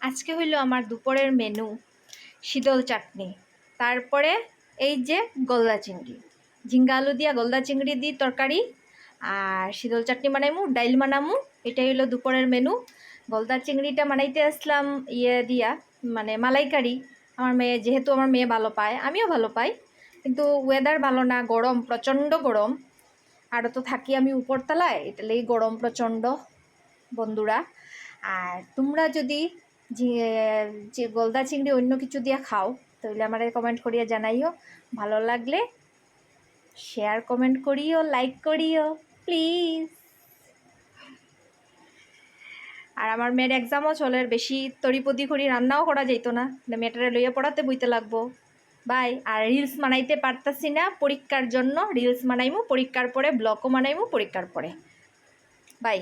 আজকে হইল আমার দুপুরের মেনু শীতল চাটনি, তারপরে এই যে গলদা চিংড়ি, ঝিঙ্গা আলু দিয়া গলদা চিংড়ি দিয়ে তরকারি, আর শীতল চাটনি বানাইমু, ডাইল বানামু। এটাই হইলো দুপুরের মেনু। গলদা চিংড়িটা বানাইতে আসলাম দিয়া, মানে মালাইকারি। যেহেতু আমার মেয়ে ভালো পায়, আমিও ভালো পাই, কিন্তু ওয়েদার ভালো না, গরম, প্রচণ্ড গরম। আরও তো থাকি আমি উপরতলায়, এটা লেগে গরম প্রচণ্ড বন্ধুরা। আর তোমরা যদি যে গলদা চিংড়ি অন্য কিছু দিয়ে খাও, তাহলে আমার কমেন্ট করিয়া জানাইও। ভালো লাগলে শেয়ার কমেন্ট করিও, লাইক করিও প্লিজ। আর আমার মেয়ের এক্সামও চলে, বেশি তড়িপদি করি রান্নাও করা যাইতো না, মেয়েটারে লইয়া পড়াতে বইতে লাগবো। বাই। আর রিলস বানাইতে পারতাছি না পরীক্ষার জন্য, রিলস বানাইমু পরীক্ষার পরে, ব্লগও বানাইমু পরীক্ষার পরে। বাই।